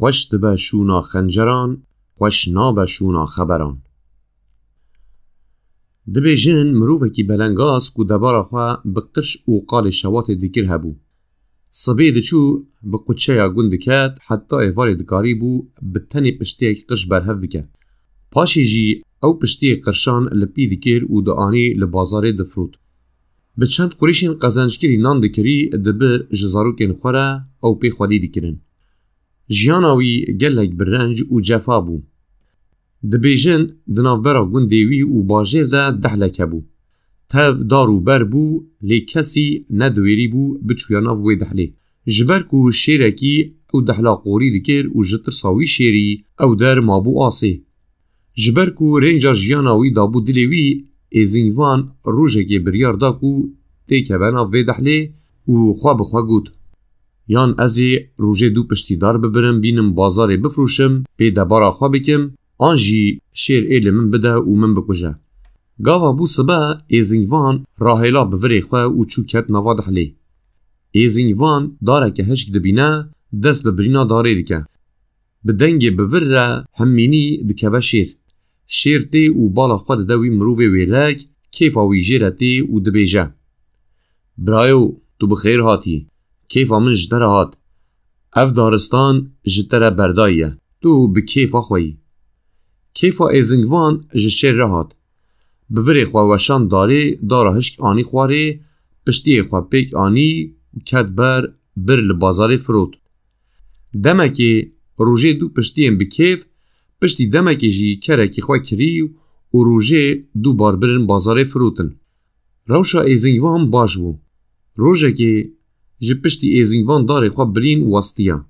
خوش دبه شونا خنجران، خوش نابه شونا خبران. دبی جن مروفه کی بلنگاز کو دبارا خواه بقش و قال شوات دکر هبو. صبی دچو بقودشه یا گندکت حتی ایوال دکاری بو بتنی پشتی قش برهف بکن. پاشی جی او پشتی قرشان لپی دکر و دعانی لبازار دفروت. بچند قریشین قزنجگیری نان دکری دبه جزاروکین خوره او پی خودی دکرن. جیاناوی گلک برنج و جفا بو. دبیجن دنافبرا گندیوی و باجر ده دحلک بو. تاو دارو بر بو لی کسی ندویری بو بچویانا وی دحلی. جبر کو شیرکی او دحلا قوری دکر و جتر ساوی شیری او در مابو آسی. جبر کو رنجا جیاناوی دابو دلیوی ایزینوان روژه بریار دا کو تیکه بنا وی دحلی و خواه بخواه گود. یان ازی روژه دو پشتی دار ببرم بینم بازار بفروشم پی دبارا خواه بکم آنجی شیر ایل من بده و من بکجه. گاوا بو سبا ایزینوان راهیلا بوری خواه و چوکت نوا دحلی. ایزینوان داره که هشک دبینه دست ببرینا داره دیکه. بدنگ بور را همینی دکوه شیر. شیر تی و بالا خود دوی مروه ویلک کیفا وی جیره تی و دبیجه. برایو تو بخیر هاتی. کیفا من جتره هات. اف دارستان جتره برداییه. تو بکیفا خویی. کیفا ایزینوان جشیر را هات. بوری خواه وشان داره داره هشک آنی خواره پشتی خواه پیک آنی و کت بر لبازار فروت. دمکی روژه دو پشتیم بکیف پشتی دمکی جی کرکی خواه کری و روژه دو بار برن بازار فروتن. روشا ایزینوان باش بو. روژه که جی پشتی ایزینوان داره خواه برین وستیا.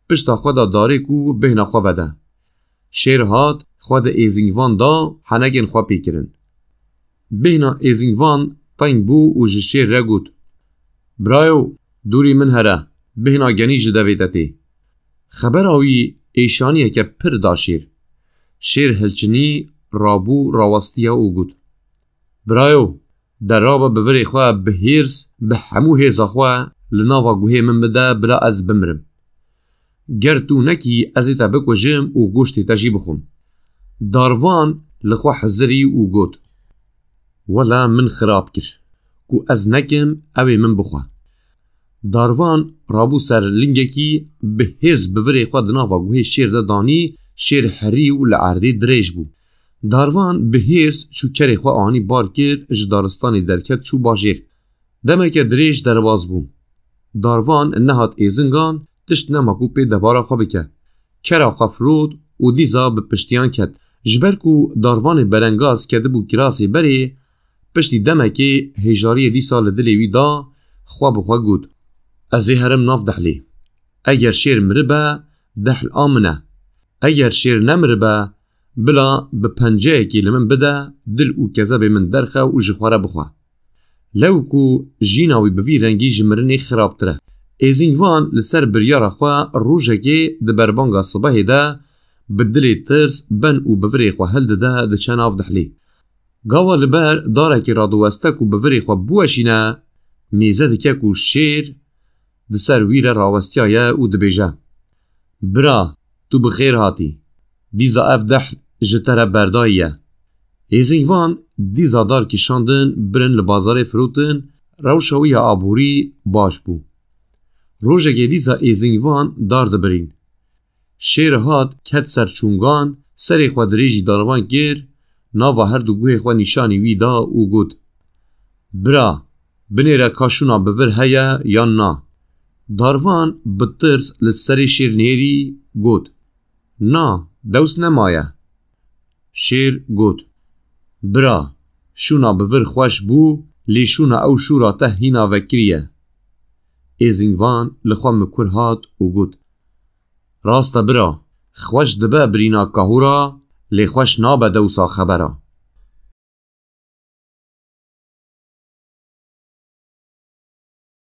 پشتا خواه دا داره کو بهنا خواه وده. شیر هات خواه دا ایزینوان دا حنگین خواه پیکرن. بهنا ایزینوان تاین بو و جشیر را گود. برایو دوری من هره بهنا گنی جدویدتی. خبر آوی ایشانیه که پر دا شیر. شیر هلچنی رابو راوستیا او گود. برایو در رابا بوری خواه به هیرس به همو هیزا خواه لناوا گوه من بده بلا از بمرم. گر تو نکی ازیتا بکو جم و گوشتی تجی بخون. داروان لخوا حزری و گود. ولا من خراب کر. کو از نکم اوی من بخوا. داروان رابو سر لنگکی به هیز بوری خواه دناوا گوه شیر دادانی شیر حری و لعردی دریج بو. داروان به هیز چو کری خواه آنی بار کر جدارستانی درکت چو باجیر. دمک دریج درواز بو. داروان نهات ایزنگان تشت نماکو پی دبارا خواه بکه. کرا خواه فرود و دیزا به پشتیان کد. جبرکو داروان برنگاز کده بو کراسی بری پشتی دمکی هجاری دی سال دلیوی دا خواه بخواه گود. ازی هرم ناف دحلی. اگر شیر مربه دحل آمنه. اگر شیر نمربه بلا به پنجه اکی لمن بده دل او کذب من درخه و جخواره بخواه. لو کو جیناوی بوی رنگی جمرنی خراب تره. ایزینوان لسر بریار خواه روژه که ده بربانگا صبح ده بدلی ترس بن و بوری خواه هل ده ده چه ناف دحلی. گاوا لبر داره که رادوسته و بوری خواه بوشینه میزه دکه کو شیر ده سر ویر راوستیایه و ده بیجه. برا تو بخیر هاتی. دیزا اف دحل جتره برداییه. ایزینوان دیزا دار کشاندن برن لبازار فروتن روشاوی آبوری باش بو. روژه که دیزا ایزینوان دار دبرین. شیر هات کت سر چونگان سری خواه دریجی داروان گر ناوا هر دو گوه خواه نشانی وی دا او گود. برا بنیره کاشونا بور هیا یا نا. داروان بطرس لسری شیر نیری گود. نا دوست نمایه. شیر گود. برا شونا بور خوش بو لی شونا او شورا ته هینا وکریه. ایزینوان لخوا مکور هات او گود. راستا برا خوش دبه برینا کهورا لی خوش نابه دوسا خبره.